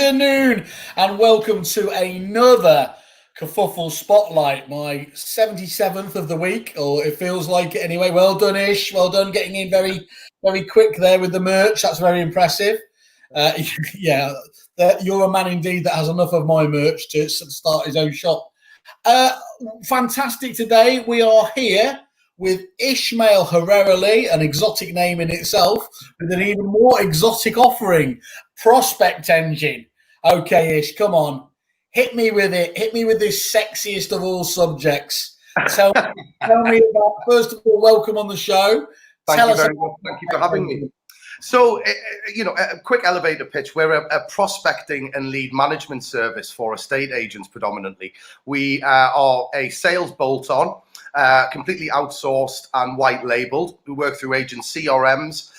afternoon, and welcome to another Kerfuffle Spotlight, my 77th of the week, or it feels like it anyway. Well done, Ish. Well done getting in very, very quick there with the merch. That's very impressive. Yeah, you're a man indeed that has enough of my merch to start his own shop. Fantastic today. We are here with Ishmael Herrera-Lee, an exotic name in itself, with an even more exotic offering, Prospect Engine. Okay, Ish, come on. Hit me with it. Hit me with this sexiest of all subjects. Tell me about, first of all, welcome on the show. Thank you very much. Thank you for having me. So, a quick elevator pitch. We're a prospecting and lead management service for estate agents predominantly. We are a sales bolt-on, completely outsourced and white labeled. We work through agent CRMs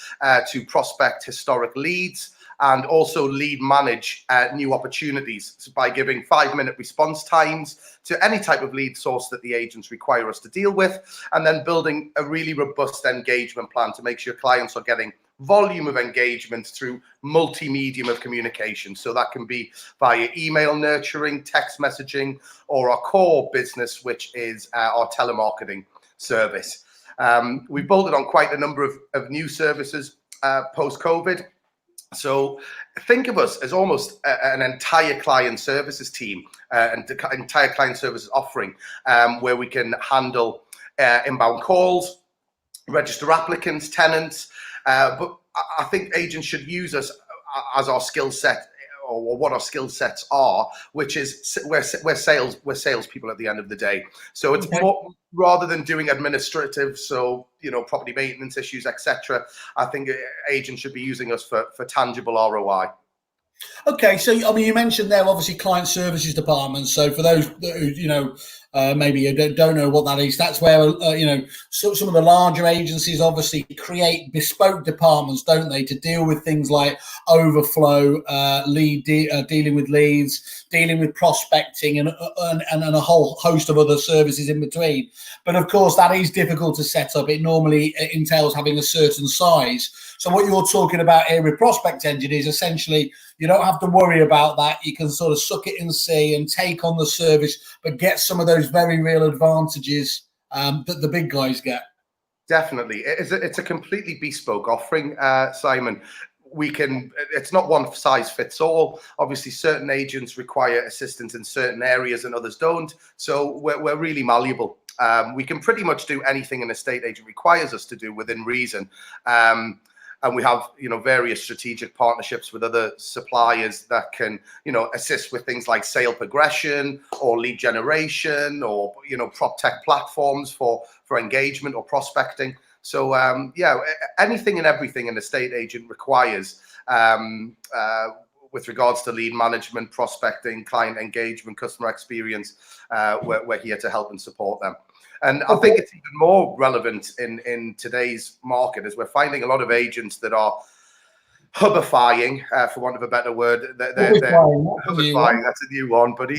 to prospect historic leads and also lead manage new opportunities by giving 5-minute response times to any type of lead source that the agents require us to deal with, and then building a really robust engagement plan to make sure clients are getting volume of engagement through multi-medium of communication. So that can be via email nurturing, text messaging, or our core business, which is our telemarketing service. We've bolted on quite a number of new services post-COVID. So think of us as almost an entire client services team and the entire client services offering, where we can handle inbound calls, register applicants, tenants, but I think agents should use us as our skill set, or what our skill sets are, which is we're salespeople at the end of the day. So it's more, rather than doing administrative, so property maintenance issues, etc. I think agents should be using us for tangible ROI. Okay, so I mean, you mentioned there obviously client services departments. So for those who maybe you don't know what that is, that's where some of the larger agencies obviously create bespoke departments, don't they, to deal with things like overflow, dealing with leads, dealing with prospecting, and a whole host of other services in between. But of course, that is difficult to set up. It normally entails having a certain size. So what you're talking about here with Prospect Engine is essentially you don't have to worry about that. You can sort of suck it and see and take on the service, but get some of those very real advantages that the big guys get. Definitely. It's a completely bespoke offering, Simon. It's not one size fits all. Obviously, certain agents require assistance in certain areas and others don't. So we're really malleable. We can pretty much do anything an estate agent requires us to do within reason. And we have, various strategic partnerships with other suppliers that can, assist with things like sale progression or lead generation or, prop tech platforms for engagement or prospecting. So, anything and everything an estate agent requires with regards to lead management, prospecting, client engagement, customer experience, we're here to help and support them. And I think it's even more relevant in today's market, as we're finding a lot of agents that are hubifying, for want of a better word. They're hubifying, that's a new one. But,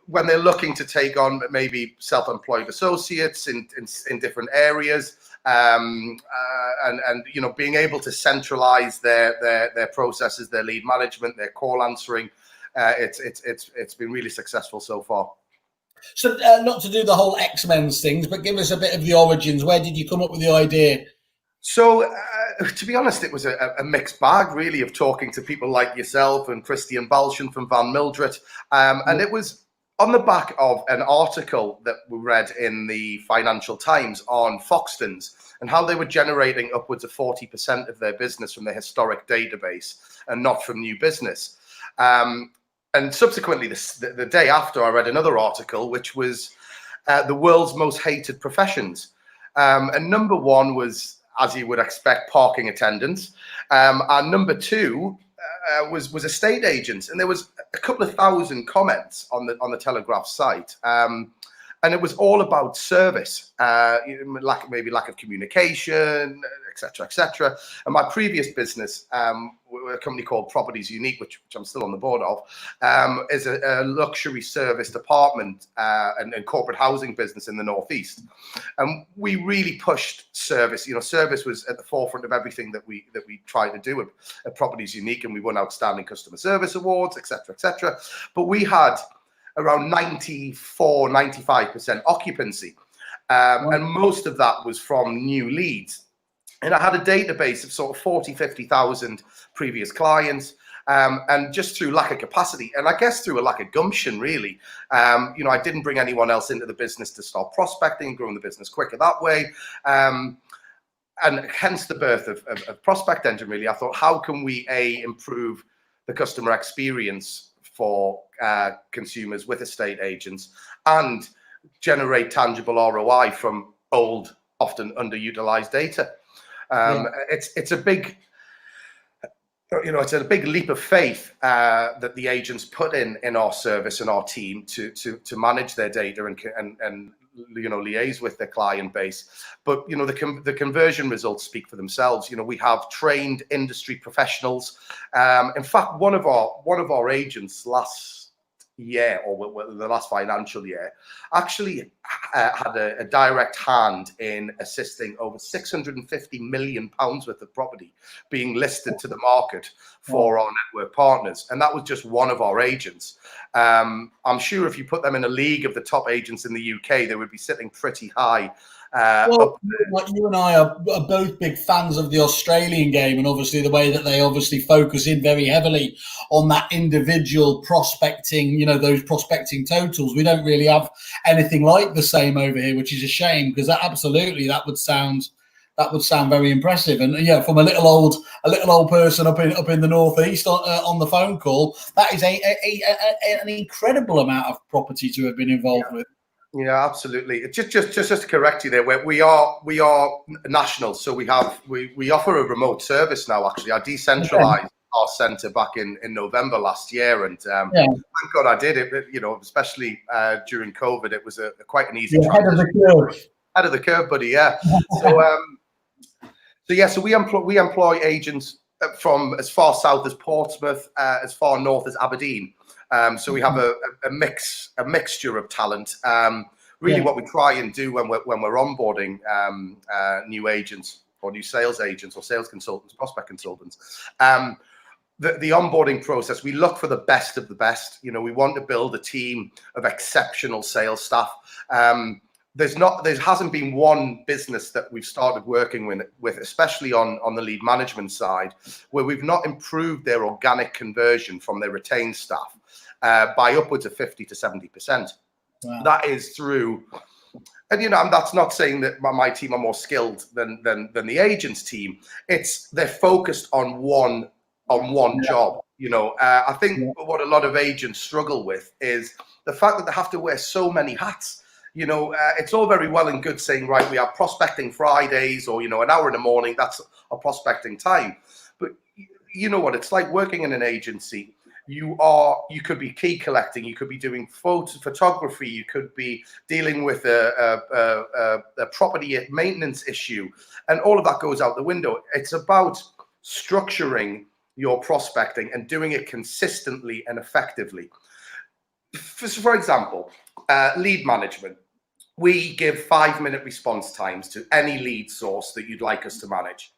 when they're looking to take on maybe self-employed associates in different areas, and being able to centralize their processes, their lead management, their call answering, it's been really successful so far. So not to do the whole X-Men's things, but give us a bit of the origins. Where did you come up with the idea? So, to be honest, it was a mixed bag, really, of talking to people like yourself and Christian Balshan from Van Mildred. And it was on the back of an article that we read in the Financial Times on Foxtons and how they were generating upwards of 40% of their business from their historic database and not from new business. And subsequently, the day after, I read another article, which was the world's most hated professions. And number one was, as you would expect, parking attendants. And number two was estate agents. And there was a couple of thousand comments on the Telegraph site. And and it was all about service, lack of communication, etc., etc. And my previous business, a company called Properties Unique, which I'm still on the board of, is a luxury service department and corporate housing business in the Northeast. And we really pushed service. Service was at the forefront of everything that we tried to do at Properties Unique, and we won outstanding customer service awards, etc., etc. But we had around 95% occupancy, and most of that was from new leads. And I had a database of sort of 50,000 previous clients, and just through lack of capacity, and I guess through a lack of gumption, really, I didn't bring anyone else into the business to start prospecting and growing the business quicker that way. And hence the birth of Prospect Engine, really. I thought, how can we, improve the customer experience for consumers with estate agents and generate tangible ROI from old, often underutilized data? It's a big, it's a big leap of faith that the agents put in our service and our team to manage their data and liaise with their client base. But the conversion results speak for themselves. We have trained industry professionals. In fact, one of our agents last year, or the last financial year, actually had a direct hand in assisting over £650 million worth of property being listed to the market for our network partners. And that was just one of our agents. I'm sure if you put them in a league of the top agents in the UK, they would be sitting pretty high. You and I are both big fans of the Australian game, and obviously the way that they obviously focus in very heavily on that individual prospecting, those prospecting totals. We don't really have anything like the same over here, which is a shame, because that would sound very impressive. And from a little old person up in the Northeast on the phone call, that is an incredible amount of property to have been involved with. Yeah, absolutely. Just to correct you there, we are national, so we offer a remote service now. Actually, I decentralized our centre back in November last year, and thank God I did it. Especially during COVID, it was quite an easy transition. Head of the curve, buddy. Yeah. So we employ agents from as far south as Portsmouth, as far north as Aberdeen. So we have a mixture of talent. Really, what we try and do when we're onboarding new agents or new sales agents or sales consultants, prospect consultants, the onboarding process, we look for the best of the best. We want to build a team of exceptional sales staff. There hasn't been one business that we've started working with, especially on the lead management side, where we've not improved their organic conversion from their retained staff by upwards of 50 to 70%. Wow. That is through, and that's not saying that my team are more skilled than the agent's team. They're focused on one job. I think what a lot of agents struggle with is the fact that they have to wear so many hats. It's all very well and good saying, right, we have prospecting Fridays or, an hour in the morning, that's our prospecting time. But you know what it's like working in an agency. You could be key collecting, you could be doing photography, you could be dealing with a property maintenance issue, and all of that goes out the window. It's about structuring your prospecting and doing it consistently and effectively. For example, lead management. We give 5-minute response times to any lead source that you'd like us to manage.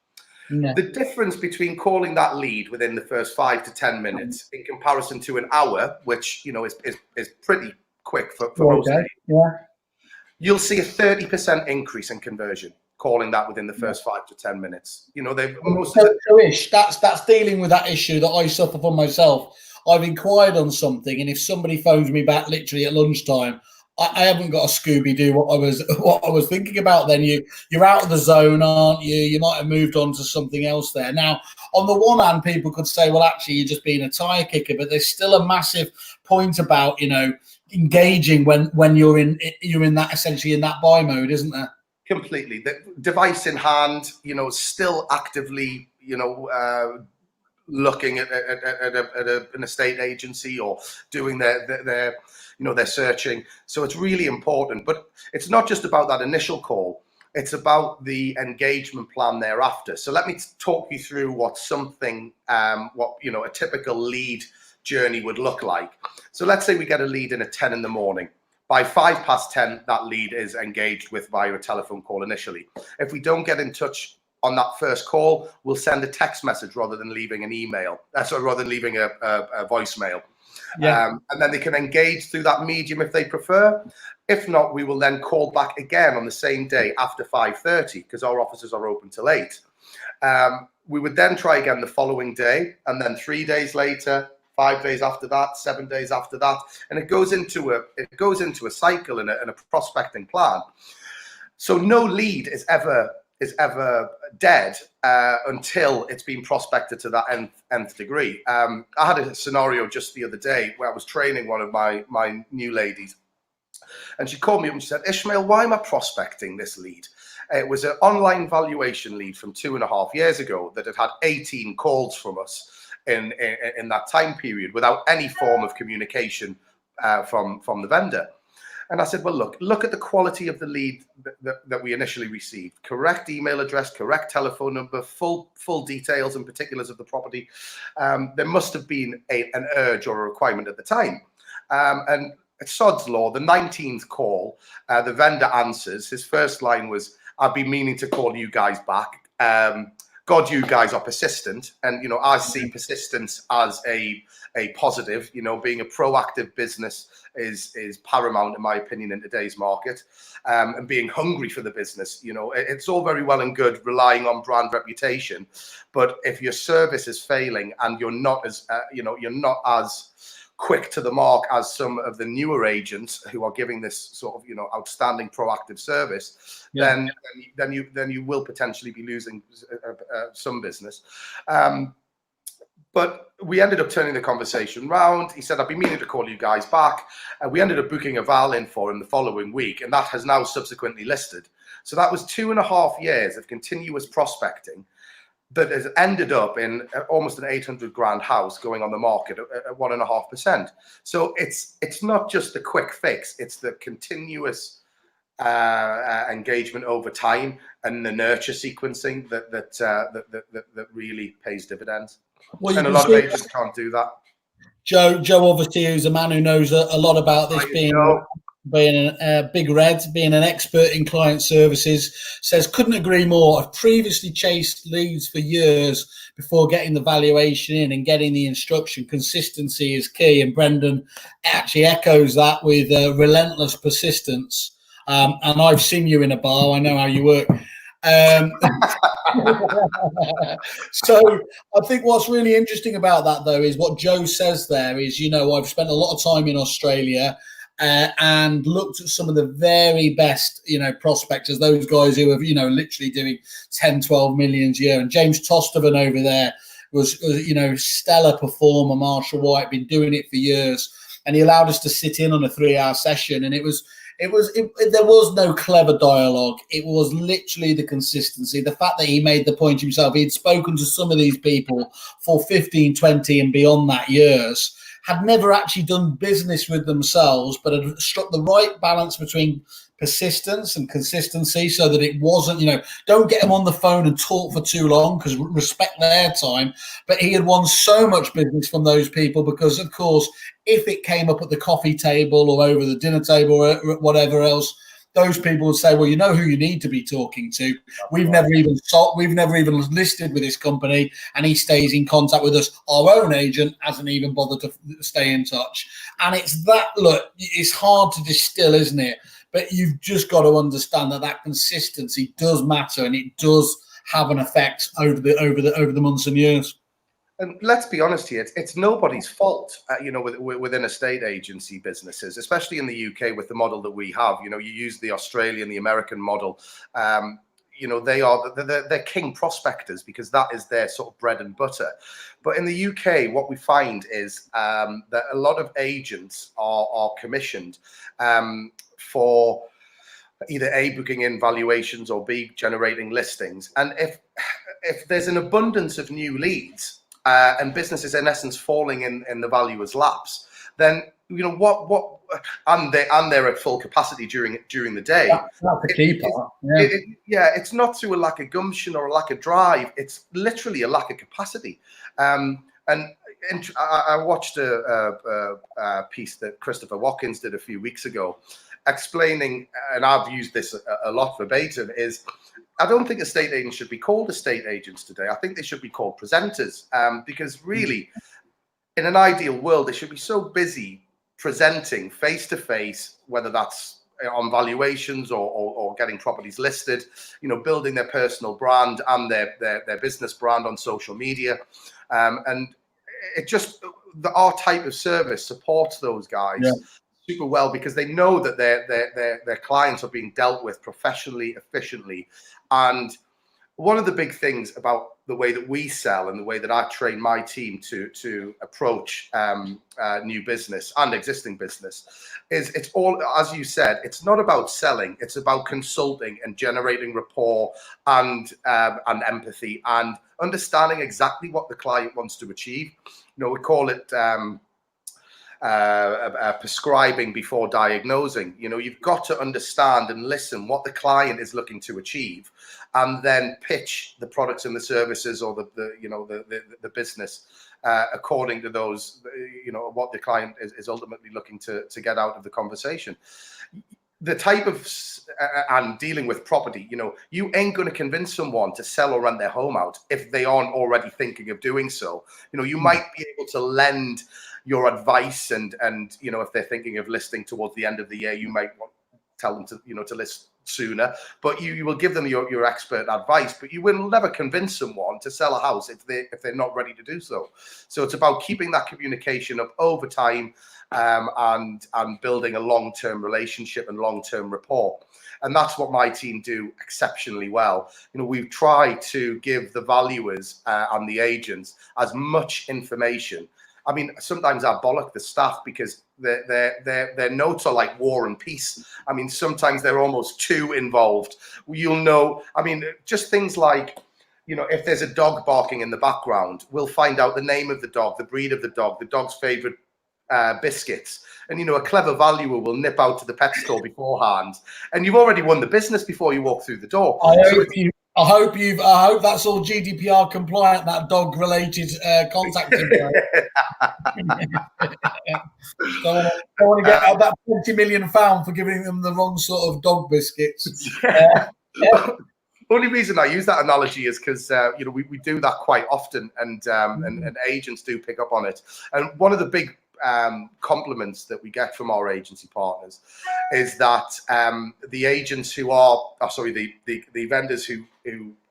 Yeah. The difference between calling that lead within the first 5 to 10 minutes in comparison to an hour, which is pretty quick for most leads, you'll see a 30% increase in conversion calling that within the first 5 to 10 minutes. That's dealing with that issue that I suffer from myself. I've inquired on something, and if somebody phones me back literally at lunchtime, I haven't got a Scooby-Doo what I was thinking about. Then you're out of the zone, aren't you? You might have moved on to something else there. Now, on the one hand, people could say, well, actually, you're just being a tire kicker, but there's still a massive point about engaging when you're in that, essentially in that buy mode, isn't there? Completely. The device in hand, still actively, looking at an estate agency or doing their searching. So it's really important. But it's not just about that initial call. It's about the engagement plan thereafter. So let me talk you through what a typical lead journey would look like. So let's say we get a lead in at 10 in the morning. By 10:05, that lead is engaged with via a telephone call initially. If we don't get in touch on that first call, we'll send a text message rather than leaving an email. Rather than leaving a voicemail. Yeah. And then they can engage through that medium if they prefer. If not, we will then call back again on the same day after 5:30 because our offices are open till 8. We would then try again the following day, and then 3 days later, 5 days after that, 7 days after that, and it goes into a cycle and a prospecting plan. So no lead is ever dead until it's been prospected to that nth degree. I had a scenario just the other day where I was training one of my new ladies, and she called me up and she said, "Ishmael, why am I prospecting this lead?" It was an online valuation lead from 2.5 years ago that had 18 calls from us in that time period without any form of communication from the vendor. And I said, well, look at the quality of the lead that we initially received. Correct email address, correct telephone number, full details and particulars of the property. There must have been an urge or a requirement at the time. And it's sod's law, the 19th call, the vendor answers. His first line was, "I've been meaning to call you guys back. God, you guys are persistent." And, I see persistence as a positive. Being a proactive business is paramount, in my opinion, in today's market. And being hungry for the business, it's all very well and good relying on brand reputation. But if your service is failing and you're not as quick to the mark as some of the newer agents who are giving this sort of outstanding proactive service, yeah, then you will potentially be losing some business. But we ended up turning the conversation round. He said, "I've been meaning to call you guys back." And we ended up booking a val in for him the following week, and that has now subsequently listed. So that was 2.5 years of continuous prospecting that has ended up in almost an 800 grand house going on the market at 1.5%. So it's not just the quick fix; it's the continuous engagement over time and the nurture sequencing that really pays dividends. Well, and a lot of agents can't do that. Joe, obviously, who's a man who knows a lot about this, being a big red, being an expert in client services, says, "Couldn't agree more. I've previously chased leads for years before getting the valuation in and getting the instruction. Consistency is key." And Brendan actually echoes that with relentless persistence. And I've seen you in a bar. I know how you work. So I think what's really interesting about that, though, is what Joe says there is, I've spent a lot of time in Australia and looked at some of the very best, prospectors, those guys who have, literally doing 10, 12 millions a year. And James Tostovan over there was stellar performer, Marshall White, been doing it for years. And he allowed us to sit in on a 3-hour session. And there was no clever dialogue. It was literally the consistency. The fact that he made the point himself, he'd spoken to some of these people for 15, 20 and beyond that years, had never actually done business with themselves, but had struck the right balance between persistence and consistency so that it wasn't, don't get them on the phone and talk for too long because respect their time. But he had won so much business from those people because, of course, if it came up at the coffee table or over the dinner table or whatever else, those people would say, "Well, you know who you need to be talking to. We've never even listed with this company," and he stays in contact with us. Our own agent hasn't even bothered to stay in touch. And it's that, look, it's hard to distill, isn't it? But you've just got to understand that consistency does matter, and it does have an effect over the months and years. And let's be honest here, it's nobody's fault, within estate agency businesses, especially in the UK with the model that we have. You use the Australian, the American model. They're king prospectors because that is their sort of bread and butter. But in the UK, what we find is that a lot of agents are commissioned for either A, booking in valuations, or B, generating listings. And if there's an abundance of new leads, and business is in essence falling in the valuer's laps, then what and they're at full capacity during the day. That's the key part. It's not through a lack of gumption or a lack of drive. It's literally a lack of capacity. And I watched a piece that Christopher Watkins did a few weeks ago, explaining, and I've used this a lot verbatim, is I don't think estate agents should be called estate agents today. I think they should be called presenters, because really, in an ideal world, they should be so busy presenting face to face, whether that's on valuations or getting properties listed, building their personal brand and their business brand on social media, and it just our type of service supports those guys super well, because they know that their clients are being dealt with professionally, efficiently. And one of the big things about the way that we sell and the way that I train my team to approach new business and existing business is, it's all, as you said, it's not about selling, it's about consulting and generating rapport and empathy and understanding exactly what the client wants to achieve. We call it prescribing before diagnosing. You've got to understand and listen what the client is looking to achieve, and then pitch the products and the services or the business according to those, what the client is ultimately looking to get out of the conversation. The type of and dealing with property, you ain't going to convince someone to sell or rent their home out if they aren't already thinking of doing so. You might be able to lend your advice, and if they're thinking of listing towards the end of the year, you might want to tell them to list sooner, but you will give them your expert advice, but you will never convince someone to sell a house if they're not ready to do so. So it's about keeping that communication up over time, and building a long-term relationship and long-term rapport. And that's what my team do exceptionally well. We've tried to give the valuers and the agents as much information. I mean, sometimes I bollock the staff because their notes are like War and Peace. I mean, sometimes they're almost too involved. Just things like, if there's a dog barking in the background, we'll find out the name of the dog, the breed of the dog's favorite biscuits. And, a clever valuer will nip out to the pet store beforehand, and you've already won the business before you walk through the door. I hope that's all GDPR compliant, that dog related contact info. Don't want to get out that 20 million pound for giving them the wrong sort of dog biscuits. Only reason I use that analogy is because we do that quite often, and agents do pick up on it. And one of the big compliments that we get from our agency partners is that the agents who are, the vendors who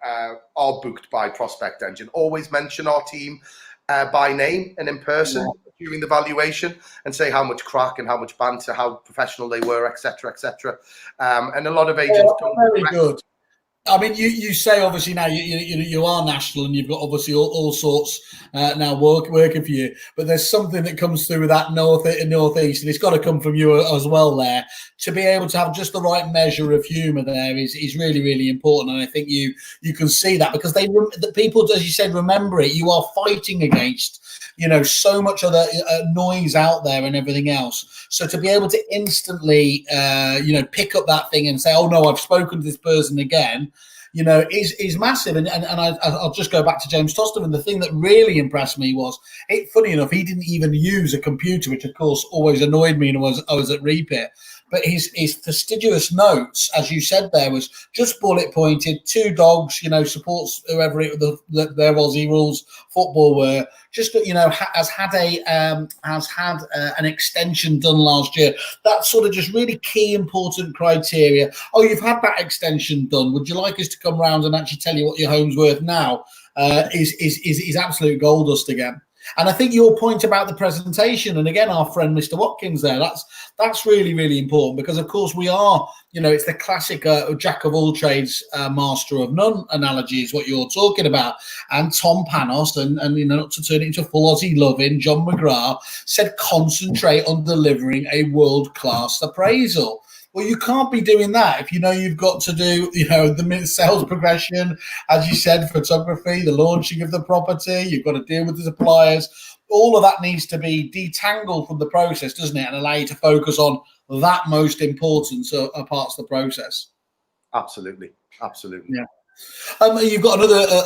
are booked by Prospect Engine always mention our team by name and in person during the valuation, and say how much crack and how much banter, how professional they were, etc., etc. And a lot of agents very good. I mean, you say obviously now you are national and you've got obviously all sorts now working for you, but there's something that comes through with that northeast, and it's got to come from you as well. There, to be able to have just the right measure of humour there is really, really important, and I think you can see that because the people, as you said, remember it. You are fighting against so much other noise out there and everything else. So to be able to instantly pick up that thing and say, oh no, I've spoken to this person again, is massive. And I'll just go back to James Tosterman. The thing that really impressed me was, funny enough, he didn't even use a computer, which of course always annoyed me, and I was at Repeat. But his fastidious notes, as you said, there was just bullet pointed. 2 dogs, supports whoever their Aussie rules football were. Just has had an extension done last year. That's sort of just really key important criteria. Oh, you've had that extension done. Would you like us to come round and actually tell you what your home's worth now? Is absolute gold dust again. And I think your point about the presentation, and again, our friend Mr. Watkins there, that's really, really important, because of course we are, it's the classic jack of all trades, master of none analogy is what you're talking about. And Tom Panos and not to turn it into full Aussie loving, John McGrath said, concentrate on delivering a world-class appraisal. Well, you can't be doing that if you know you've got to do, the sales progression, as you said, photography, the launching of the property. You've got to deal with the suppliers. All of that needs to be detangled from the process, doesn't it, and allow you to focus on that most important parts of the process. Absolutely. Yeah. You've got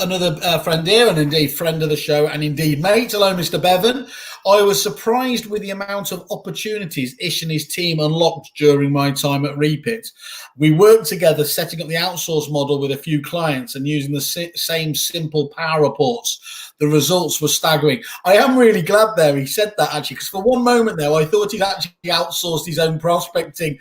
another friend here, and indeed friend of the show, and indeed mate. Hello, Mr. Bevan. I was surprised with the amount of opportunities Ish and his team unlocked during my time at Repeat. We worked together setting up the outsource model with a few clients and using the same simple power reports. The results were staggering. I am really glad there he said that, actually, because for one moment there, I thought he'd actually outsourced his own prospecting.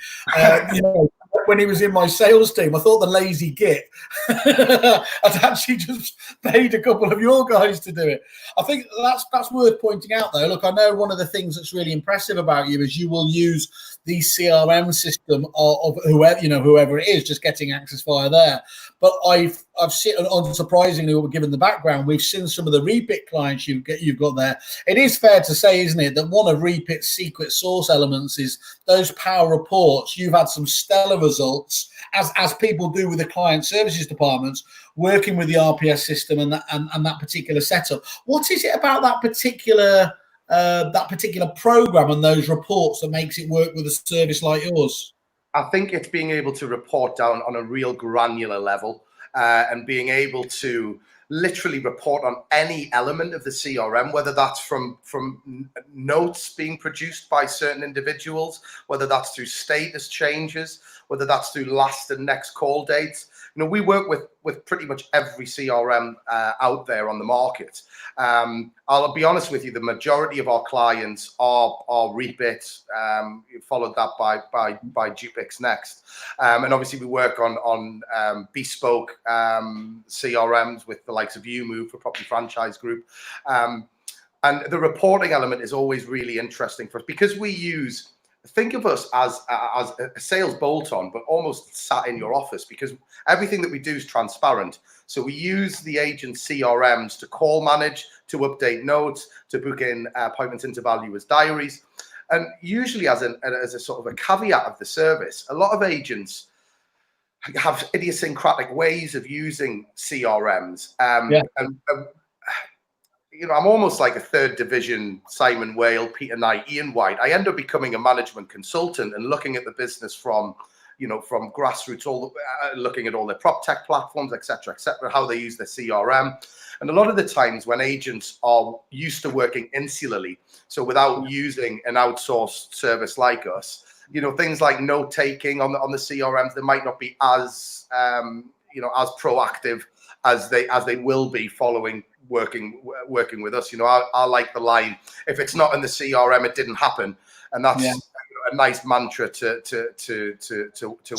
When he was in my sales team, I thought the lazy git had actually just paid a couple of your guys to do it. I think that's worth pointing out, though. Look, I know one of the things that's really impressive about you is you will use the CRM system of whoever it is, just getting access via there. But I've seen, unsurprisingly, given the background, we've seen some of the Repeat clients you've got there. It is fair to say, isn't it, that one of Repeat's secret sauce elements is those power reports. You've had some stellar results, as people do with the client services departments, working with the RPS system and that particular setup. What is it about that particular program and those reports that makes it work with a service like yours? I think it's being able to report down on a real granular level and being able to literally report on any element of the CRM, whether that's from notes being produced by certain individuals, whether that's through status changes, whether that's through last and next call dates. We work with pretty much every CRM out there on the market. I'll be honest with you, the majority of our clients are Repeat, followed that by Dupix next. And obviously we work on bespoke CRMs with the likes of UMove for Property Franchise Group. And the reporting element is always really interesting for us because we use, think of us as a sales bolt-on, but almost sat in your office because everything that we do is transparent. So we use the agent CRMs to call manage, to update notes, to book in appointments into valuers' diaries. And usually as a sort of a caveat of the service, a lot of agents have idiosyncratic ways of using CRMs. I'm almost like a third division Simon Whale, Peter Knight, Ian White. I end up becoming a management consultant and looking at the business from grassroots, looking at all their prop tech platforms, et cetera, how they use their CRM. And a lot of the times when agents are used to working insularly, so without using an outsourced service like us, things like note taking on the CRMs, they might not be as as proactive as they will be following working with us. I like the line, if it's not in the CRM, it didn't happen, and that's a nice mantra to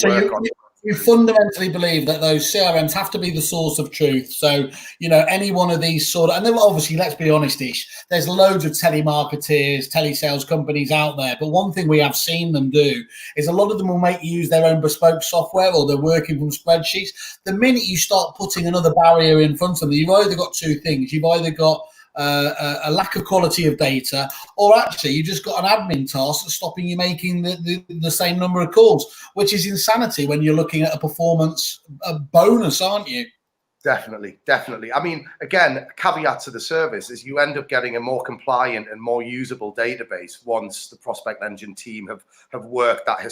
work on. You fundamentally believe that those CRMs have to be the source of truth. So, any one of these and then obviously, let's be honest, Ish, there's loads of telemarketers, telesales companies out there. But one thing we have seen them do is a lot of them will make you use their own bespoke software, or they're working from spreadsheets. The minute you start putting another barrier in front of them, you've either got two things. You've either got a lack of quality of data, or actually you just got an admin task that's stopping you making the same number of calls, which is insanity when you're looking at a performance bonus, aren't you? Definitely. I mean, again, caveat to the service is you end up getting a more compliant and more usable database once the Prospect Engine team have worked that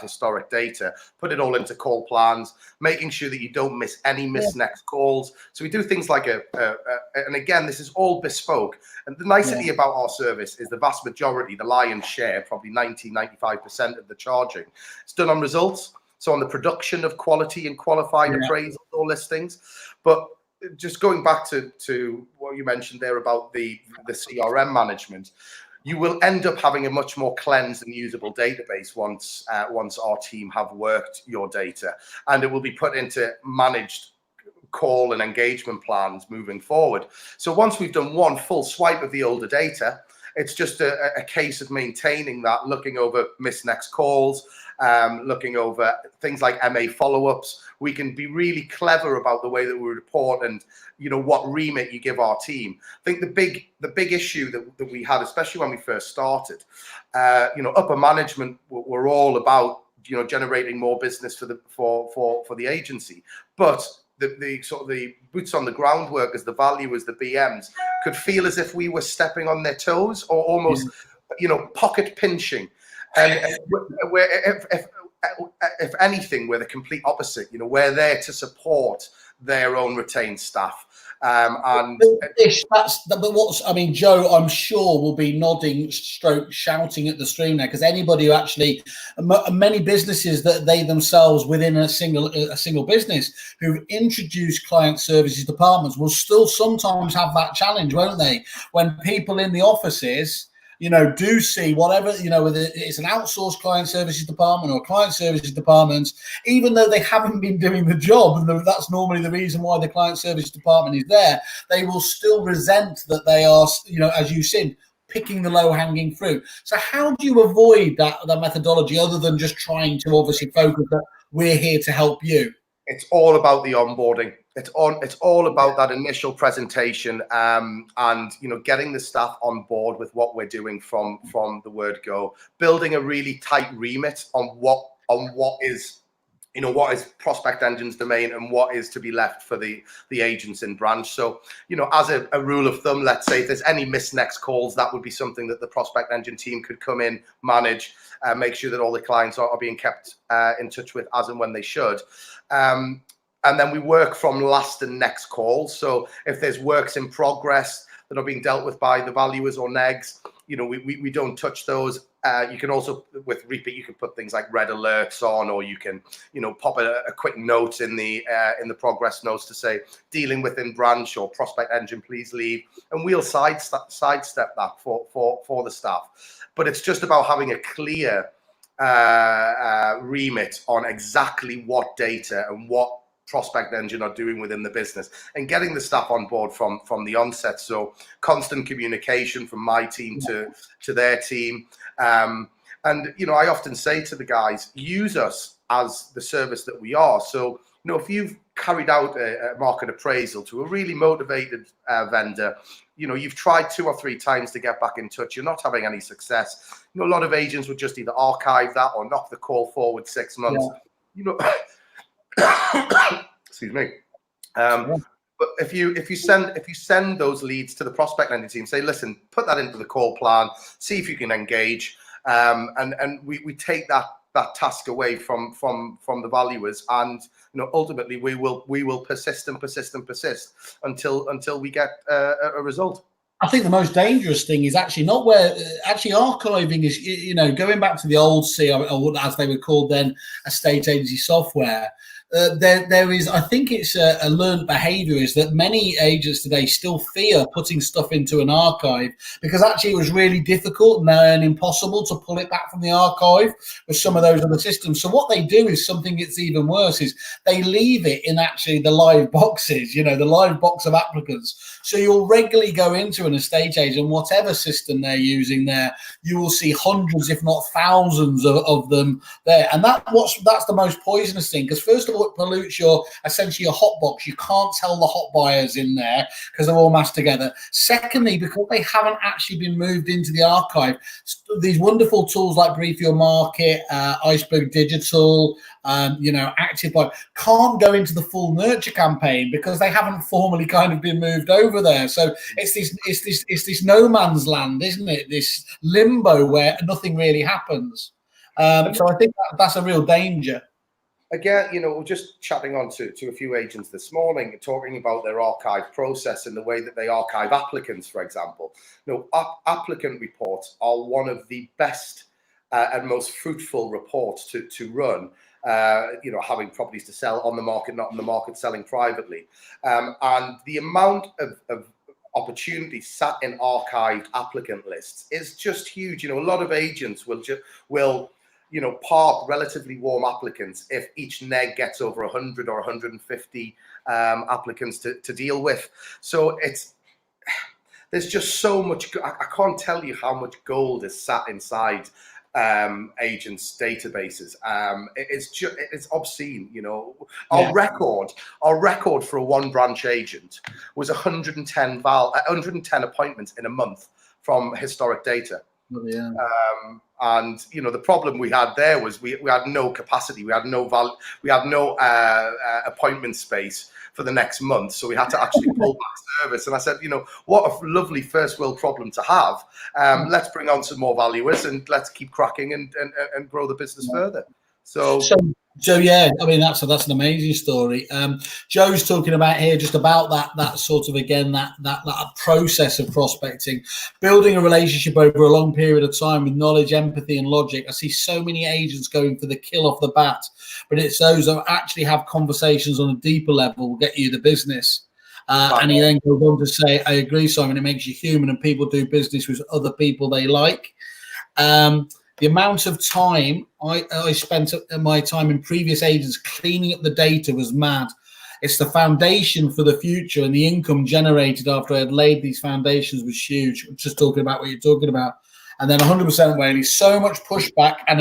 historic data, put it all into call plans, making sure that you don't miss any next calls. So we do things like and again, this is all bespoke. And the nicety about our service is the vast majority, the lion's share, probably 95% of the charging, it's done on results. So on the production of quality and qualified appraisals or listings. But just going back to what you mentioned there about the CRM management, you will end up having a much more cleansed and usable database once our team have worked your data, and it will be put into managed call and engagement plans moving forward. So once we've done one full swipe of the older data, it's just a case of maintaining that, looking over missed next calls, looking over things like MA follow-ups. We can be really clever about the way that we report and what remit you give our team. I think the big issue that we had, especially when we first started, upper management were all about generating more business for the agency. But the sort of the boots on the ground workers, the valuers, the BMs could feel as if we were stepping on their toes, or almost, pocket pinching. And if anything, we're the complete opposite. We're there to support their own retained staff. But Joe, I'm sure will be nodding, stroke, shouting at the stream there, because anybody who actually, many businesses that they themselves within a single business who've introduced client services departments will still sometimes have that challenge, won't they? When people in the offices, do see whatever, whether it's an outsourced client services department or client services department, even though they haven't been doing the job, and that's normally the reason why the client services department is there, they will still resent that they are, as you said, picking the low-hanging fruit. So how do you avoid that methodology, other than just trying to obviously focus that we're here to help you? It's all about the onboarding. It's all about that initial presentation, and getting the staff on board with what we're doing from the word go. Building a really tight remit on what is Prospect Engine's domain and what is to be left for the agents in branch. So as a rule of thumb, let's say if there's any missed next calls, that would be something that the Prospect Engine team could come in, manage, make sure that all the clients are being kept in touch with as and when they should. And then we work from last and next calls. So if there's works in progress that are being dealt with by the valuers or negs, we don't touch those. You can also, with repeat, you can put things like red alerts on, or you can, pop a quick note in the progress notes to say dealing with in branch or Prospect Engine, please leave, and we'll sidestep that for the staff. But it's just about having a clear remit on exactly what data and what Prospect Engine are doing within the business, and getting the staff on board from the onset. So constant communication from my team to their team. And I often say to the guys, use us as the service that we are. So if you've carried out a market appraisal to a really motivated vendor, you've tried 2 or 3 times to get back in touch, you're not having any success. A lot of agents would just either archive that or knock the call forward 6 months. Excuse me. But if you send those leads to the Prospect Engine team, say, listen, put that into the call plan, see if you can engage, and we take that task away from the valuers, and ultimately we will persist until we get a result. I think the most dangerous thing is actually not where archiving is, going back to the old or as they were called then, estate agency software. There is, I think it's a learned behavior, is that many agents today still fear putting stuff into an archive, because actually it was really difficult and impossible to pull it back from the archive with some of those other systems. So what they do is something that's even worse, is they leave it in actually the live boxes, the live box of applicants. So you'll regularly go into an estate agent, whatever system they're using there, you will see hundreds, if not thousands of them there. And that's the most poisonous thing, because first of all, it pollutes essentially your hot box. You can't tell the hot buyers in there because they're all mashed together. Secondly, because they haven't actually been moved into the archive, these wonderful tools like Brief Your Market, Iceberg Digital, Active Buy can't go into the full nurture campaign because they haven't formally kind of been moved over there. So it's this no man's land, isn't it? This limbo where nothing really happens. So I think that's a real danger. Again, we're just chatting on to a few agents this morning, talking about their archive process and the way that they archive applicants, for example. Applicant reports are one of the best and most fruitful reports to run, having properties to sell on the market, not on the market, selling privately. And the amount of opportunity sat in archived applicant lists is just huge. A lot of agents will park relatively warm applicants if each neg gets over 100 or 150 applicants to deal with. So there's just so much. I can't tell you how much gold is sat inside agents' databases. It's obscene. Our record for a one branch agent was 110 appointments in a month from historic data. Yeah. And the problem we had there was we had no capacity, we had no appointment space for the next month, so we had to actually pull back service. And I said, what a lovely first world problem to have. Let's bring on some more valuers and let's keep cracking and grow the business further. So yeah, I mean that's an amazing story. Joe's talking about here just about that sort of, again, that process of prospecting, building a relationship over a long period of time with knowledge, empathy, and logic. I see so many agents going for the kill off the bat, but it's those that actually have conversations on a deeper level will get you the business. And he then goes on to say, I agree, Simon, it makes you human, and people do business with other people they like. The amount of time I spent my time in previous agents cleaning up the data was mad. It's the foundation for the future, and the income generated after I had laid these foundations was huge. Just talking about what you're talking about. And then 100% Whaley, so much pushback and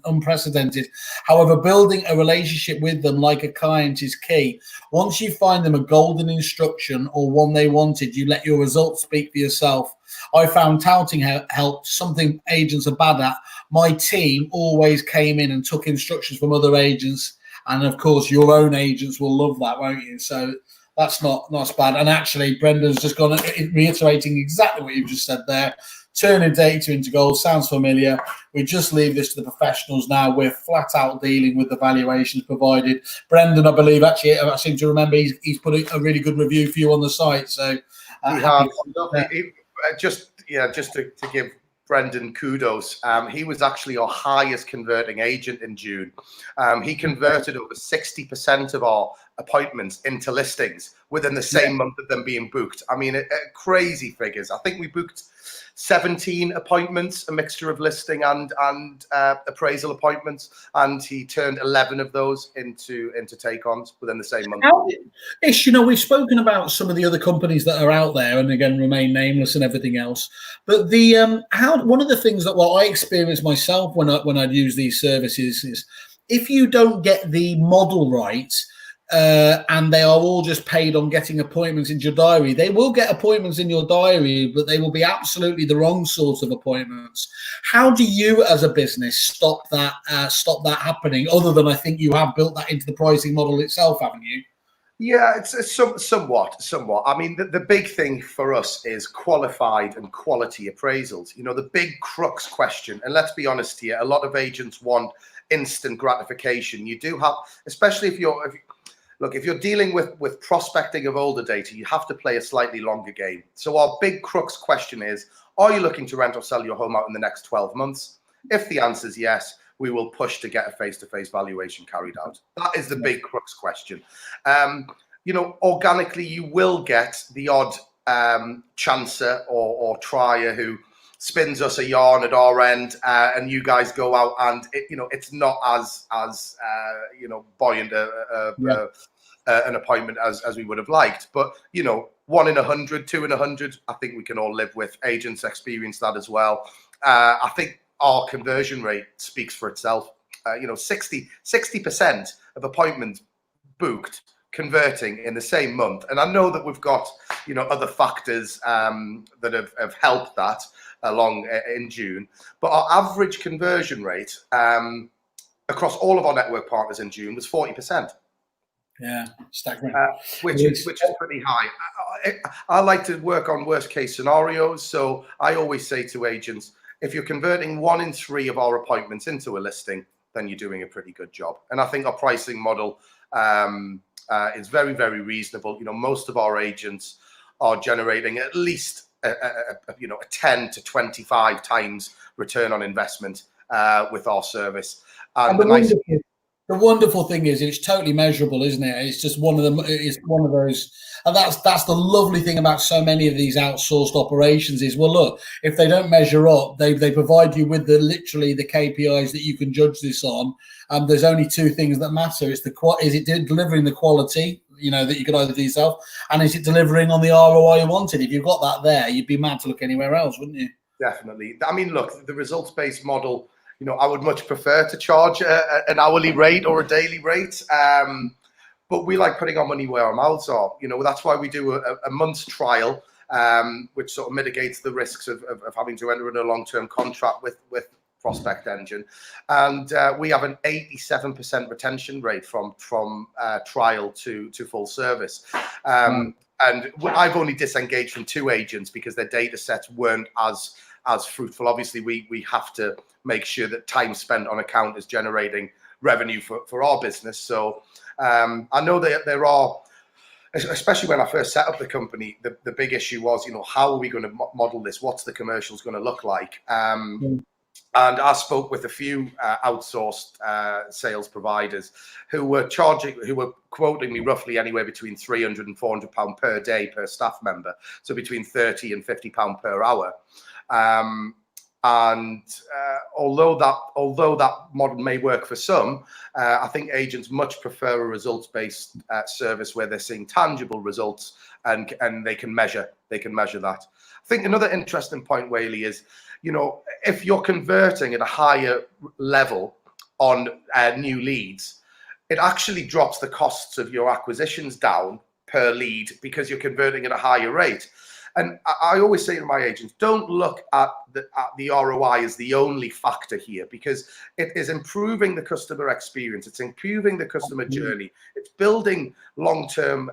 unprecedented. However, building a relationship with them like a client is key. Once you find them a golden instruction or one they wanted, you let your results speak for yourself. I found touting helped, something agents are bad at. My team always came in and took instructions from other agents. And of course, your own agents will love that, won't you? So that's not bad. And actually, Brendan's just gone reiterating exactly what you've just said there. Turning data into gold sounds familiar. We just leave this to the professionals now. We're flat out dealing with the valuations provided. Brendan, I believe, actually, I seem to remember he's put a really good review for you on the site. So just to give Brendan kudos, he was actually our highest converting agent in June. He converted over 60% of our appointments into listings within the same month of them being booked. I mean, crazy figures. I think we booked 17 appointments, a mixture of listing and appraisal appointments, and he turned 11 of those into take-ons within the same month. Ish, we've spoken about some of the other companies that are out there, and again, remain nameless and everything else. But one of the things that I experienced myself when I'd use these services is if you don't get the model right. And they are all just paid on getting appointments into your diary. They will get appointments in your diary, but they will be absolutely the wrong sort of appointments. How do you, as a business, stop that happening? Other than I think you have built that into the pricing model itself, haven't you? Yeah, it's somewhat. I mean, the big thing for us is qualified and quality appraisals. The big crux question, and let's be honest here, a lot of agents want instant gratification. You do have, especially if you're dealing with prospecting of older data, you have to play a slightly longer game. So our big crux question is, are you looking to rent or sell your home out in the next 12 months? If the answer is yes, we will push to get a face-to-face valuation carried out. That is the big crux question. Organically, you will get the odd chancer or trier who spins us a yarn at our end, and you guys go out and it's not as buoyant an appointment as we would have liked. But 1 in 100, 2 in 100, I think we can all live with. Agents experience that as well. I think our conversion rate speaks for itself. 60% of appointments booked converting in the same month, and I know that we've got other factors that have helped that along in June, but our average conversion rate across all of our network partners in June was 40%. Yeah, staggering. Which is pretty high. I like to work on worst case scenarios, so I always say to agents, if you're converting 1 in 3 of our appointments into a listing, then you're doing a pretty good job. And I think our pricing model is very, very reasonable. Most of our agents are generating at least a 10 to 25 times return on investment with our service. And the wonderful thing is it's totally measurable, isn't it? It's just one of them. It's one of those, and that's the lovely thing about so many of these outsourced operations is, well, look, if they don't measure up, they provide you with literally the KPIs that you can judge this on. There's only 2 things that matter. It's is it delivering the quality, that you could either do yourself, and is it delivering on the ROI you wanted? If you've got that there, you'd be mad to look anywhere else, wouldn't you? Definitely. I mean, look, the results-based model, I would much prefer to charge an hourly rate or a daily rate. But we like putting our money where our mouths are. That's why we do a month's trial. which sort of mitigates the risks of having to enter in a long-term contract with Prospect Engine. And we have an 87% retention rate from trial to full service. And I've only disengaged from 2 agents because their data sets weren't as fruitful. Obviously, we have to make sure that time spent on account is generating revenue for our business. So I know that there are, especially when I first set up the company, the big issue was, how are we going to model this? What's the commercials going to look like? And I spoke with a few outsourced sales providers who were quoting me roughly anywhere between £300 and £400 per day per staff member, so between £30 and £50 per hour. Although that model may work for some, I think agents much prefer a results-based service where they're seeing tangible results and they can measure that. I think another interesting point, Whaley, is if you're converting at a higher level on new leads, it actually drops the costs of your acquisitions down per lead because you're converting at a higher rate. And I always say to my agents, don't look at the ROI as the only factor here, because it is improving the customer experience. It's improving the customer journey. It's building long-term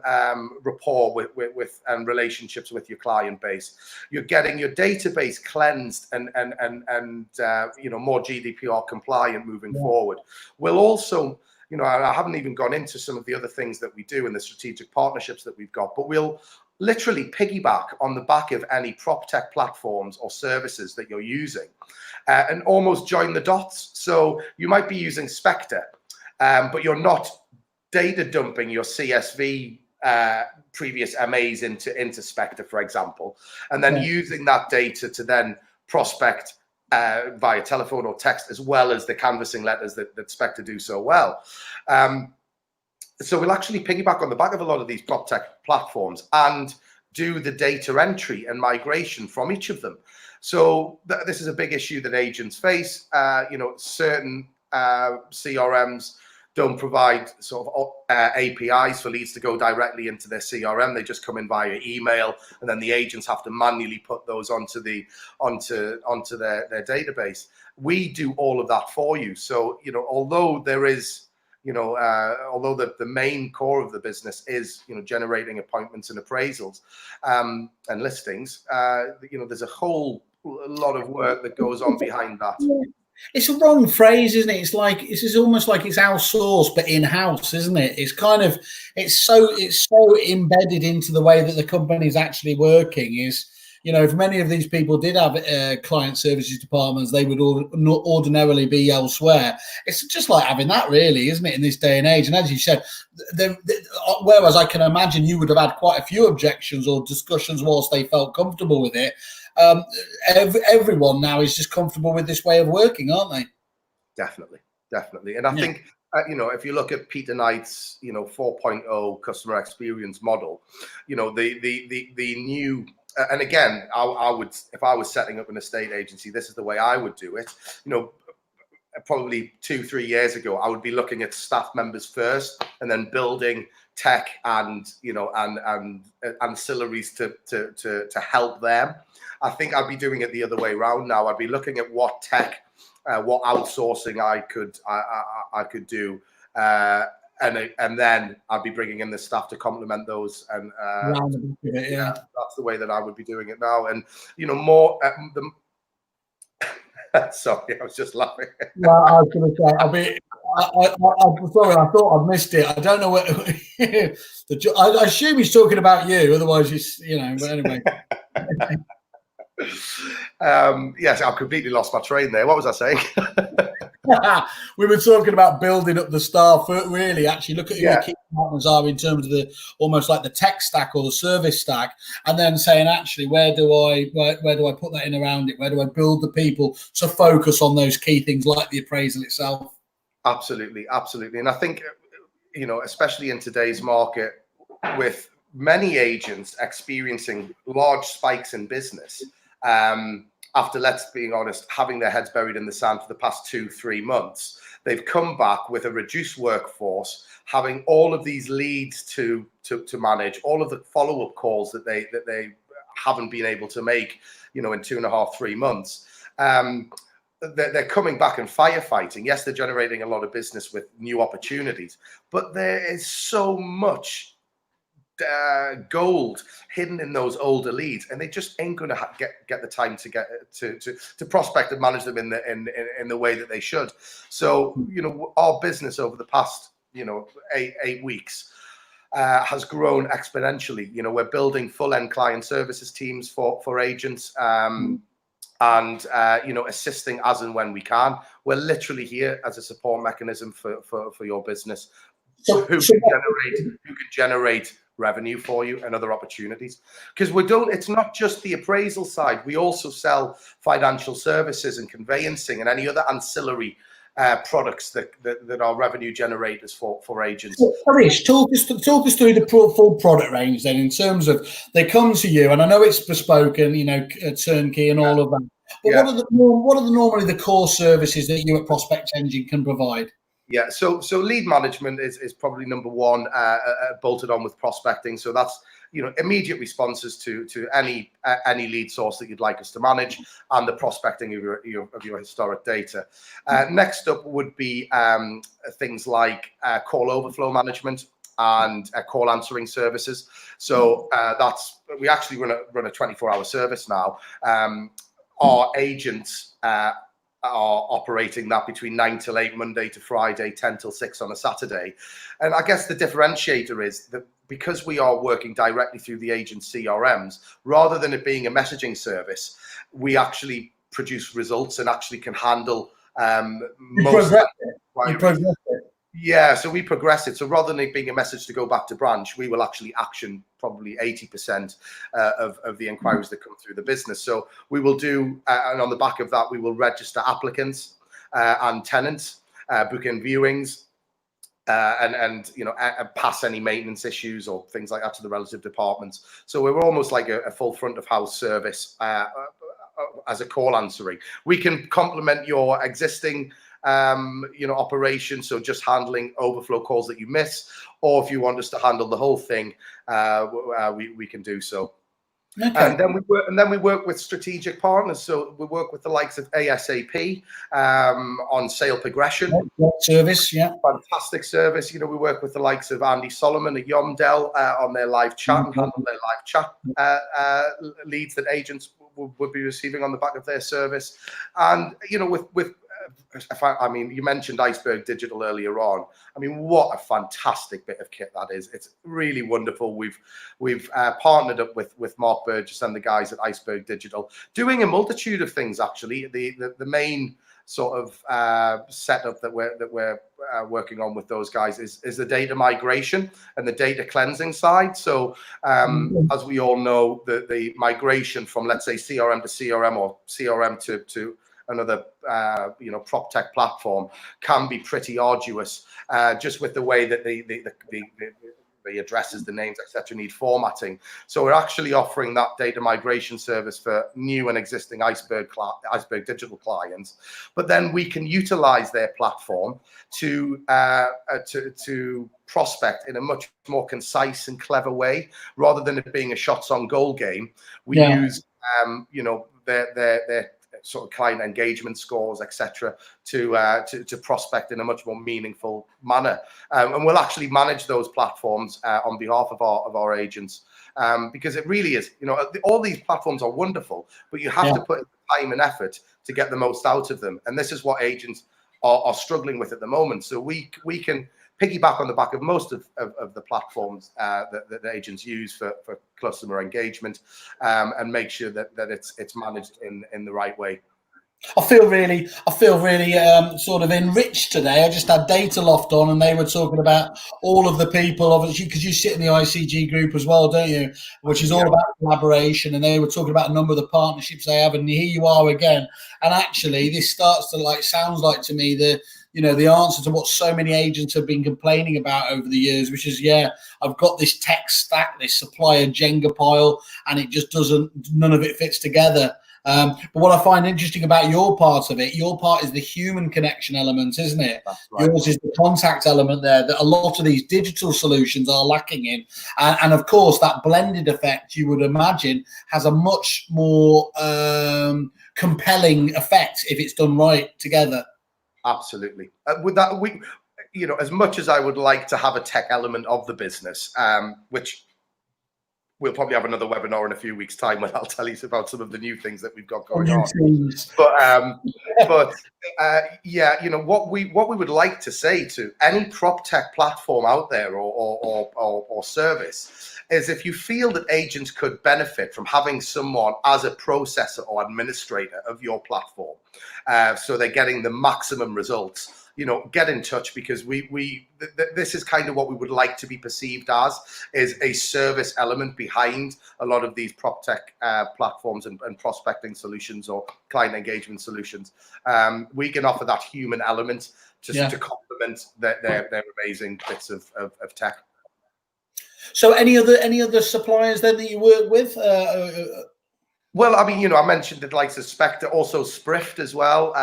rapport with and relationships with your client base. You're getting your database cleansed and more GDPR compliant moving forward. We'll also, I haven't even gone into some of the other things that we do in the strategic partnerships that we've got, but we'll literally piggyback on the back of any prop tech platforms or services that you're using and almost join the dots. So you might be using Spectre, but you're not data dumping your CSV previous MAs into Spectre, for example, and then using that data to then prospect via telephone or text, as well as the canvassing letters that Spectre do so well. So we'll actually piggyback on the back of a lot of these prop tech platforms and do the data entry and migration from each of them. So this is a big issue that agents face. Certain CRMs don't provide sort of APIs for leads to go directly into their CRM. They just come in via email, and then the agents have to manually put those onto their database. We do all of that for you. So although there is although the main core of the business is, generating appointments and appraisals and listings, there's a whole lot of work that goes on behind that. It's a wrong phrase, isn't it? It's almost like it's outsourced, but in-house, isn't it? It's so embedded into the way that the company's actually working. If many of these people did have client services departments, they would ordinarily be elsewhere. It's just like having that, really, isn't it, in this day and age? And as you said, whereas I can imagine you would have had quite a few objections or discussions whilst they felt comfortable with it, everyone now is just comfortable with this way of working, aren't they? Definitely. And I think, if you look at Peter Knight's, 4.0 customer experience model, the new... And again, I would, if I was setting up an estate agency, this is the way I would do it. Probably 2-3 years ago, I would be looking at staff members first, and then building tech and and ancillaries to help them. I think I'd be doing it the other way around now. I'd be looking at what tech, what outsourcing I could do. And then I'd be bringing in the staff to complement those, and that's the way that I would be doing it now. And more. Sorry, I was just laughing. Well, I was going to say, I'm sorry, I thought I'd missed it. I don't know what. I assume he's talking about you. Otherwise, But anyway. Yes, I've completely lost my train there. What was I saying? We were talking about building up the staff. Really, actually, look at who your key partners are in terms of almost like the tech stack or the service stack, and then saying, actually, where do I put that in around it? Where do I build the people to focus on those key things like the appraisal itself? Absolutely. And I think, especially in today's market, with many agents experiencing large spikes in business, after, let's be honest, having their heads buried in the sand for the past 2-3 months, they've come back with a reduced workforce, having all of these leads to manage, all of the follow-up calls that they haven't been able to make, in 2.5, 3 months. They're coming back and firefighting. Yes, they're generating a lot of business with new opportunities, but there is so much gold hidden in those older leads, and they just ain't going to get the time to get to prospect and manage them in the way that they should. So our business over the past 8 weeks has grown exponentially. We're building full end client services teams for agents, and assisting as and when we can. We're literally here as a support mechanism for your business, who can generate revenue for you and other opportunities. Because it's not just the appraisal side. We also sell financial services and conveyancing and any other ancillary products that are revenue generators for agents. Harish, talk us through the full product range then, in terms of they come to you, and I know it's bespoke and turnkey and all of that. But what are normally the core services that you at Prospect Engine can provide? Yeah, so lead management is probably number one, bolted on with prospecting. So that's immediate responses to any lead source that you'd like us to manage, and the prospecting of your historic data. Next up would be things like call overflow management and call answering services. So we actually run a 24-hour service now. Our agents are operating that between 9 till 8 Monday to Friday, 10 till 6 on a Saturday. And I guess the differentiator is that because we are working directly through the agent CRMs, rather than it being a messaging service, we actually produce results and actually can handle most. Yeah, so we progress it. So rather than it being a message to go back to branch, we will actually action probably 80% of the inquiries that come through the business. So we will do, and on the back of that, we will register applicants and tenants, book in viewings, and pass any maintenance issues or things like that to the relative departments. So we're almost like a full front of house service as a call answering. We can complement your existing operation, so just handling overflow calls that you miss, or if you want us to handle the whole thing, we can do so. Okay. And then we work with strategic partners. So we work with the likes of ASAP on sale progression. Service, yeah. Fantastic service. We work with the likes of Andy Solomon at Yomdel on their live chat and handle their live chat leads that agents would be receiving on the back of their service. And with you mentioned Iceberg Digital earlier on. I mean, what a fantastic bit of kit that is. It's really wonderful. We've partnered up with Mark Burgess and the guys at Iceberg Digital, doing a multitude of things. Actually, the main sort of setup that we're working on with those guys is the data migration and the data cleansing side. So as we all know, the migration from, let's say, CRM to CRM or CRM to another prop tech platform can be pretty arduous, just with the way that the addresses, the names, etc. need formatting. So we're actually offering that data migration service for new and existing Iceberg Digital clients, but then we can utilize their platform to prospect in a much more concise and clever way, rather than it being a shots on goal game. We use their sort of client engagement scores, etc., to prospect in a much more meaningful manner, and we'll actually manage those platforms on behalf of our agents, because it really is, all these platforms are wonderful, but you have to put in the time and effort to get the most out of them, and this is what agents are struggling with at the moment. So we can piggyback on the back of most of the platforms that agents use for customer engagement, and make sure that it's managed in the right way. I feel really sort of enriched today. I just had Data Loft on, and they were talking about all of the people, obviously, because you sit in the ICG group as well, don't you? Which is all about collaboration, and they were talking about a number of the partnerships they have, and here you are again. And actually, this starts to sounds like to me the answer to what so many agents have been complaining about over the years, which is, I've got this tech stack, this supplier Jenga pile, and it just none of it fits together. But what I find interesting about your part of it, your part is the human connection element, isn't it? That's right. Yours is the contact element there that a lot of these digital solutions are lacking in. And of course, that blended effect, you would imagine, has a much more compelling effect if it's done right together. Absolutely. With that, as much as I would like to have a tech element of the business, which we'll probably have another webinar in a few weeks' time when I'll tell you about some of the new things that we've got going on. But what we would like to say to any prop tech platform out there or service is, if you feel that agents could benefit from having someone as a processor or administrator of your platform, so they're getting the maximum results, get in touch, because this is kind of what we would like to be perceived as, is a service element behind a lot of these prop tech platforms and prospecting solutions or client engagement solutions. We can offer that human element just to complement their amazing bits of tech. So any other suppliers then that you work with? Well, I mean, I mentioned the likes of Spectre, also Sprift as well.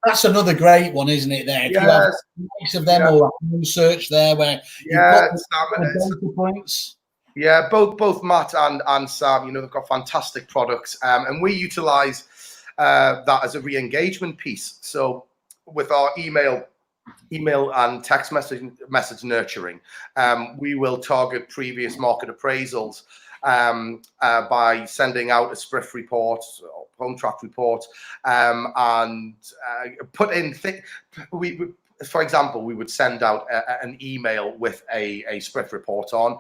That's another great one, isn't it? There, if you have likes of them or research there, where you've got the data points. Yeah, both Matt and Sam, they've got fantastic products, and we utilize that as a re-engagement piece. So with our email and text message nurturing, we will target previous market appraisals by sending out a Sprift report or home track report, and put in for example, we would send out an email with a Sprift report on,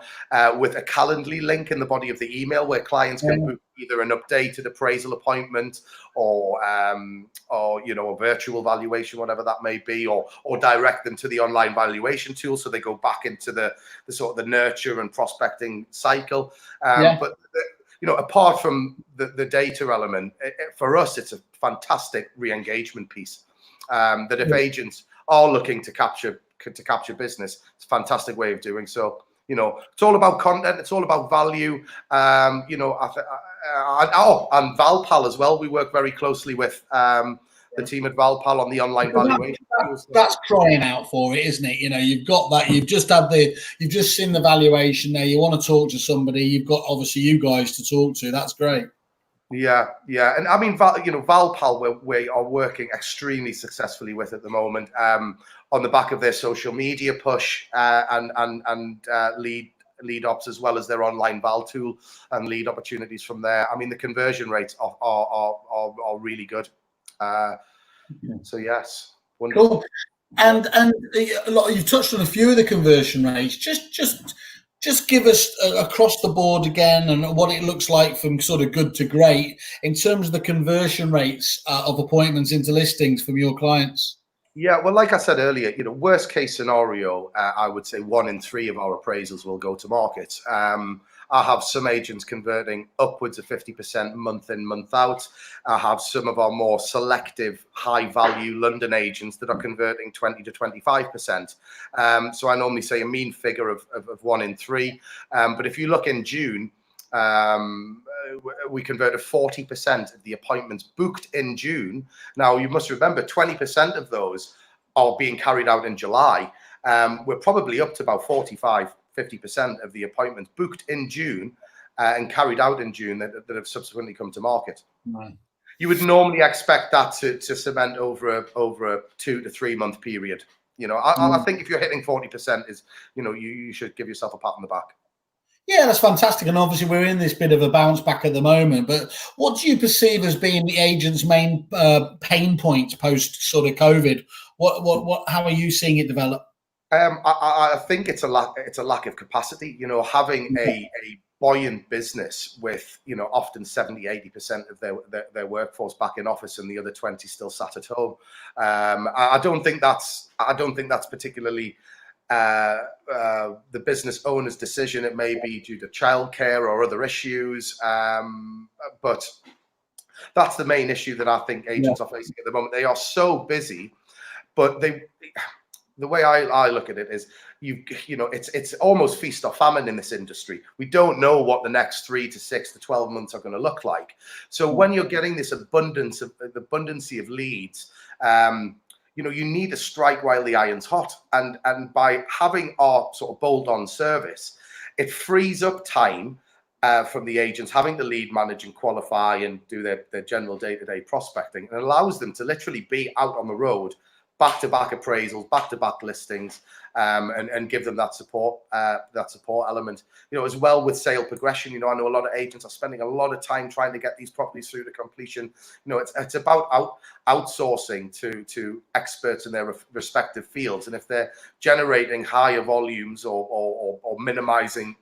with a Calendly link in the body of the email, where clients can book either an updated appraisal appointment or a virtual valuation, whatever that may be, or direct them to the online valuation tool, so they go back into the sort of the nurture and prospecting cycle. But apart from the data element, for us, it's a fantastic re-engagement piece. That if agents are looking to capture business, it's a fantastic way of doing so. It's all about content, it's all about value. And Valpal as well. We work very closely with the team at Valpal on the online valuation. That's crying out for it, isn't it? You've got that. You've just seen the valuation there. You want to talk to somebody. You've got obviously you guys to talk to. That's great. Yeah, and I mean, Valpal, we are working extremely successfully with at the moment, on the back of their social media push and lead ops, as well as their online Val tool and lead opportunities from there. I mean, the conversion rates are really good. So yes, wonderful. Cool. And you've touched on a few of the conversion rates. Just give us across the board again, and what it looks like from sort of good to great in terms of the conversion rates of appointments into listings from your clients. Yeah, well, like I said earlier, worst case scenario, I would say 1 in 3 of our appraisals will go to market. I have some agents converting upwards of 50% month in, month out. I have some of our more selective, high-value London agents that are converting 20 to 25%. So I normally say a mean figure of 1 in 3. But if you look in June, we converted 40% of the appointments booked in June. Now, you must remember, 20% of those are being carried out in July. We're probably up to about 50% of the appointments booked in June and carried out in June that have subsequently come to market. Right. You would normally expect that to cement over a 2 to 3 month period. I think if you're hitting 40%, you should give yourself a pat on the back. Yeah, that's fantastic. And obviously we're in this bit of a bounce back at the moment, but what do you perceive as being the agent's main pain points post sort of COVID? How are you seeing it develop? I think it's a lack of capacity. Having a buoyant business with often 70-80% of their workforce back in office and the other 20 still sat at home. I don't think that's particularly the business owner's decision. It may be due to childcare or other issues, but that's the main issue that I think agents are facing at the moment. They are so busy, but the way I look at it is, it's almost feast or famine in this industry. We don't know what the next 3 to 6 to 12 months are going to look like. So when you're getting this abundance of leads, you need to strike while the iron's hot. And by having our sort of bolt-on service, it frees up time from the agents having to lead, manage and qualify and do their general day-to-day prospecting, and allows them to literally be out on the road, back-to-back appraisals, back-to-back listings, and give them that support element. As well with sale progression. I know a lot of agents are spending a lot of time trying to get these properties through to completion. It's about outsourcing to experts in their respective fields, and if they're generating higher volumes or minimizing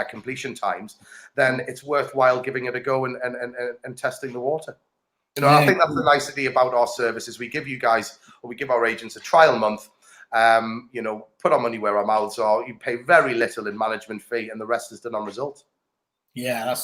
completion times, then it's worthwhile giving it a go and testing the water. I think that's the nicety about our service is we give you guys, or we give our agents a trial month, put our money where our mouths are. You pay very little in management fee and the rest is done on results. Yeah,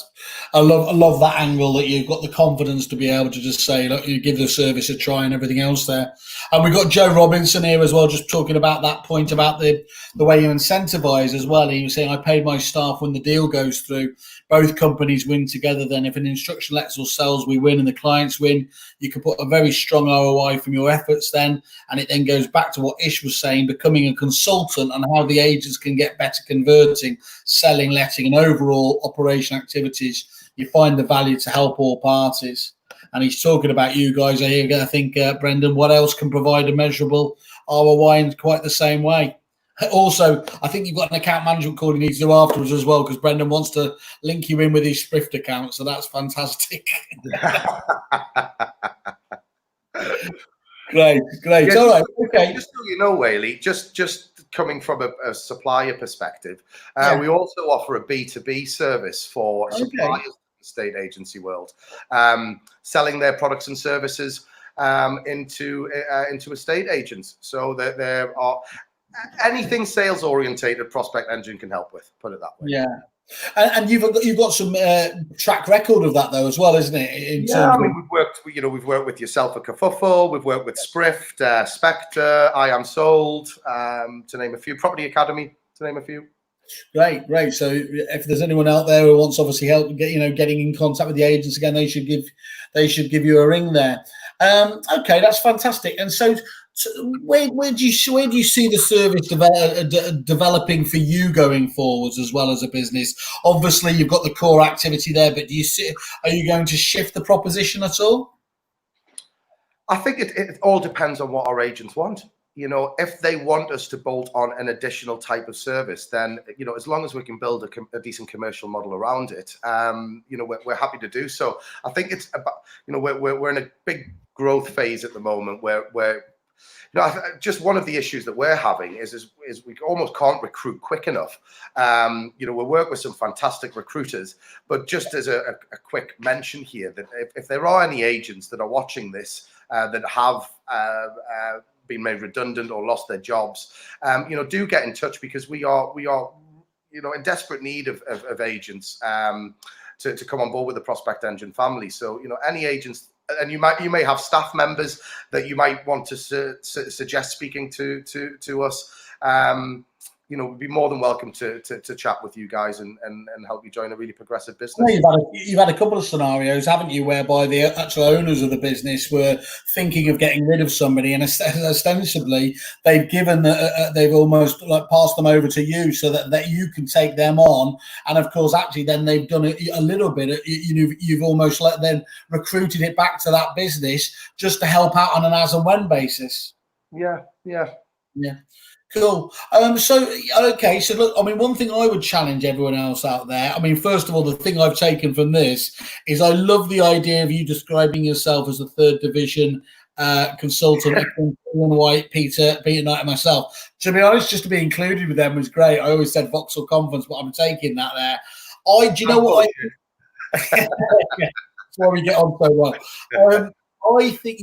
I love that angle that you've got the confidence to be able to just say, look, you give the service a try and everything else there. And we've got Joe Robinson here as well, just talking about that point about the way you incentivize as well. He was saying, I paid my staff when the deal goes through. Both companies win together. Then if an instruction lets or sells, we win and the clients win. You can put a very strong ROI from your efforts then. And it then goes back to what Ish was saying, becoming a consultant and how the agents can get better converting, selling, letting and overall operation activities. You find the value to help all parties. And he's talking about you guys. I think, Brendan, what else can provide a measurable ROI in quite the same way? Also, I think you've got an account management call you need to do afterwards as well, because Brendan wants to link you in with his Swift account. So that's fantastic. Great. Yeah, all right. Okay. Just so you know, Whaley, just coming from a supplier perspective, we also offer a B2B service for suppliers in the estate agency world, selling their products and services into estate agents. So that there are anything sales orientated Prospect Engine can help with. Put it that way. Yeah. And you've got some track record of that though as well, isn't it? We've worked with yourself at Kerfuffle, we've worked with Sprift, Spectre, I Am Sold, to name a few, Property Academy, to name a few. Great. So if there's anyone out there who wants obviously help getting in contact with the agents again, they should give you a ring there. Okay, that's fantastic. And so where do you see the service developing for you going forwards as well as a business? Obviously, you've got the core activity there, but are you going to shift the proposition at all? I think it all depends on what our agents want. If they want us to bolt on an additional type of service, then, as long as we can build a decent commercial model around it, we're happy to do so. I think it's about, we're in a big growth phase at the moment where just one of the issues that we're having is we almost can't recruit quick enough. We work with some fantastic recruiters, but just as a quick mention here, that if there are any agents that are watching this that have been made redundant or lost their jobs, do get in touch, because we are in desperate need of agents to come on board with the Prospect Engine family. So any agents, and you may have staff members that you might want to suggest speaking to us. We'd be more than welcome to chat with you guys and help you join a really progressive business. You've had a couple of scenarios, haven't you, whereby the actual owners of the business were thinking of getting rid of somebody, and ostensibly they've they've almost like passed them over to you so that you can take them on. And of course, actually, then they've done a little bit. You've almost let them recruited it back to that business just to help out on an as and when basis. Yeah. Cool. So look, I mean, one thing I would challenge everyone else out there, I mean, first of all, the thing I've taken from this is I love the idea of you describing yourself as a third division consultant, White, Peter Knight and myself. To be honest, just to be included with them was great. I always said Vauxhall Conference, but I'm taking that there. Do you know what? That's why we get on so well. I think,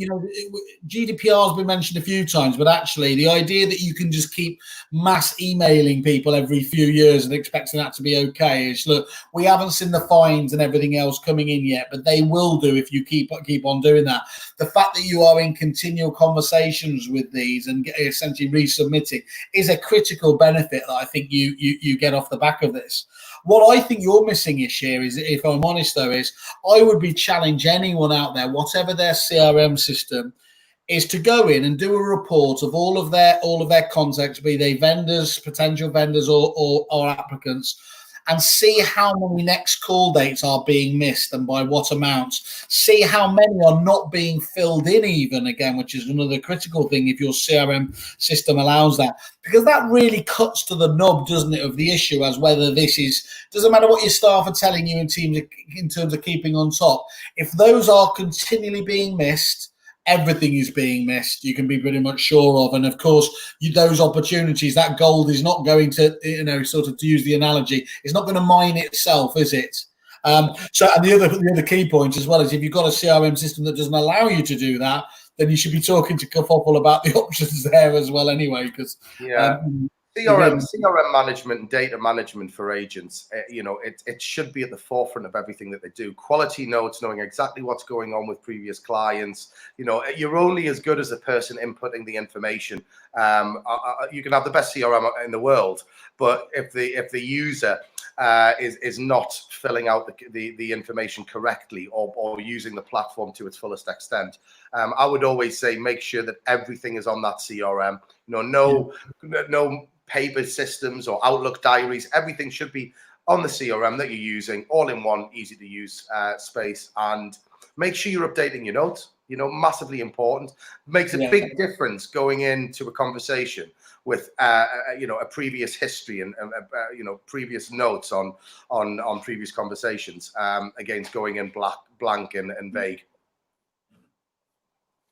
GDPR has been mentioned a few times, but actually the idea that you can just keep mass emailing people every few years and expecting that to be okay is, look, we haven't seen the fines and everything else coming in yet, but they will do if you keep on doing that. The fact that you are in continual conversations with these and essentially resubmitting is a critical benefit that I think you get off the back of this. What I think you're missing is here is, if I'm honest though, is I would be challenge anyone out there, whatever their CRM system, is to go in and do a report of all of their contacts, be they vendors, potential vendors, or applicants, and see how many next call dates are being missed and by what amounts. See how many are not being filled in even, again, which is another critical thing if your CRM system allows that. Because that really cuts to the nub, doesn't it, of the issue, as whether this is, doesn't matter what your staff are telling you in terms of keeping on top. If those are continually being missed, everything is being missed, you can be pretty much sure of. And of course, those opportunities, that gold is not going to, sort of, to use the analogy, it's not going to mine itself, is it? And the other key point as well is, if you've got a CRM system that doesn't allow you to do that, then you should be talking to Kerfuffle about the options there as well anyway, because CRM management and data management for agents, it should be at the forefront of everything that they do. Quality notes, knowing exactly what's going on with previous clients. You're only as good as the person inputting the information. You can have the best CRM in the world, but if the user is not filling out the information correctly or using the platform to its fullest extent, I would always say make sure that everything is on that CRM. No paper systems or Outlook diaries. Everything should be on the CRM that you're using, all in one easy to use space. And make sure you're updating your notes. Massively important. Makes a big difference going into a conversation with a previous history and previous notes on previous conversations against going in blank and vague.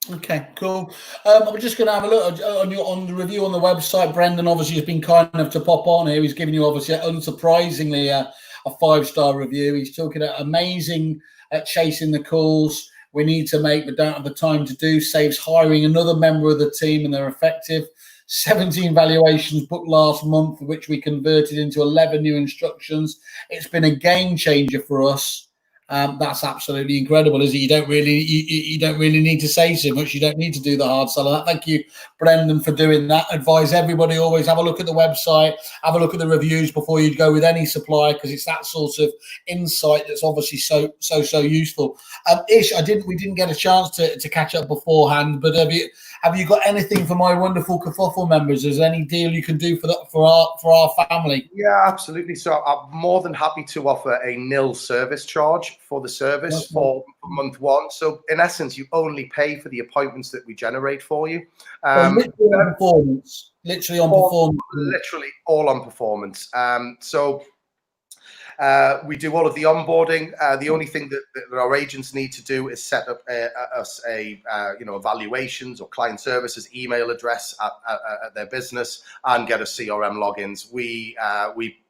Okay, cool. I'm just going to have a look on the review on the website. Brendan obviously has been kind enough to pop on here. He's giving you, obviously, unsurprisingly, a 5-star review. He's talking about amazing at chasing the calls we need to make but don't have the time to do. Saves hiring another member of the team, and they're effective. 17 valuations booked last month, which we converted into 11 new instructions. It's been a game changer for us. That's absolutely incredible, is it? You don't really need to say so much. You don't need to do the hard sell. Thank you, Brendan, for doing that. Advise everybody, always have a look at the website, have a look at the reviews before you go with any supplier, because it's that sort of insight that's obviously so useful. Ish, we didn't get a chance to catch up beforehand, but have you got anything for my wonderful Kerfuffle members? Is there any deal you can do for our family? Yeah, absolutely. So I'm more than happy to offer a nil service charge for the service for month one. So in essence, you only pay for the appointments that we generate for you. Literally on performance. Literally all on performance. We do all of the onboarding. The only thing that our agents need to do is set up evaluations or client services email address at their business and get a CRM logins. We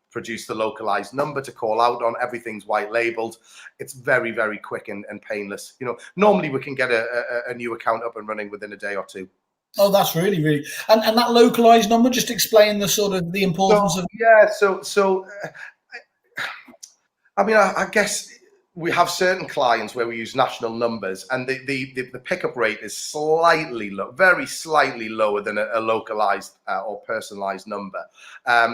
produce the localized number to call out on. Everything's white labeled. It's very, very quick and painless. Normally we can get a new account up and running within a day or two. Oh, that's really, really, and that localized number, just explain the sort of the importance of. Yeah, I guess we have certain clients where we use national numbers, and the pickup rate is slightly low, very slightly lower than a localized or personalized number.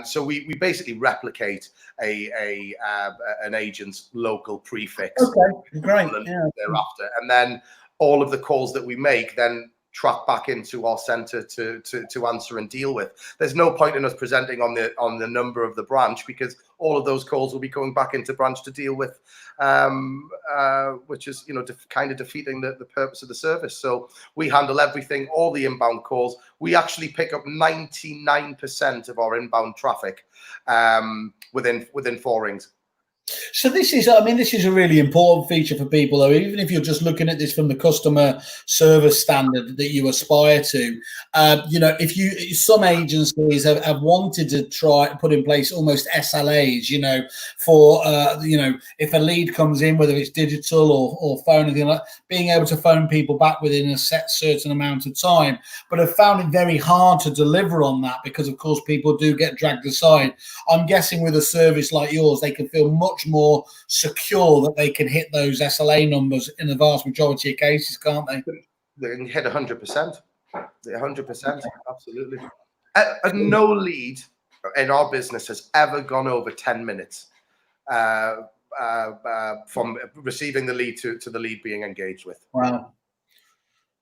So we basically replicate an agent's local prefix. Okay, great. Thereafter, and then all of the calls that we make then track back into our center to answer and deal with. There's no point in us presenting on the number of the branch, because all of those calls will be going back into branch to deal with, which is kind of defeating the purpose of the service. So we handle everything, all the inbound calls. We actually pick up 99% of our inbound traffic within 4 rings. So this is, I mean, this is a really important feature for people, though. Even if you're just looking at this from the customer service standard that you aspire to, you know, if you, some agencies have wanted to try put in place almost SLAs, you know, for you know, if a lead comes in, whether it's digital or phone, anything like, being able to phone people back within a set certain amount of time, but have found it very hard to deliver on that because, of course, people do get dragged aside. I'm guessing with a service like yours, they can feel much more secure that they can hit those SLA numbers in the vast majority of cases, can't they? They can hit 100%. 100%, absolutely. No lead in our business has ever gone over 10 minutes from receiving the lead to the lead being engaged with. Wow.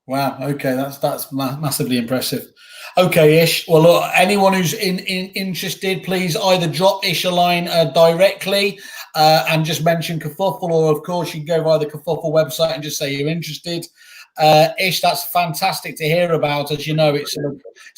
Wow. Okay, that's massively impressive. Okay, Ish. Well, look, anyone who's interested, please either drop Ish a line directly and just mention Kerfuffle, or of course you can go via the Kerfuffle website and just say you're interested. Ish, that's fantastic to hear about. As you know, it's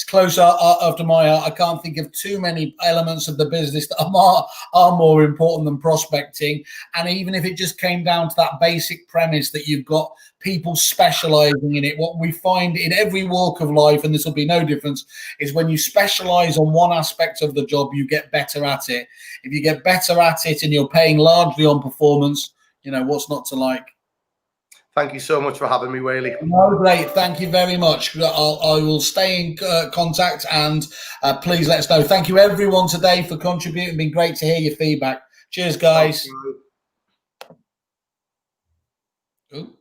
close after my heart. I can't think of too many elements of the business that are more important than prospecting. And even if it just came down to that basic premise that you've got people specializing in it, what we find in every walk of life, and this will be no difference, is when you specialize on one aspect of the job, you get better at it. If you get better at it and you're paying largely on performance, you know, what's not to like? Thank you so much for having me, Whaley. No, great. Thank you very much. I will stay in contact, and please let us know. Thank you, everyone, today for contributing. It's been great to hear your feedback. Cheers, guys. Ooh.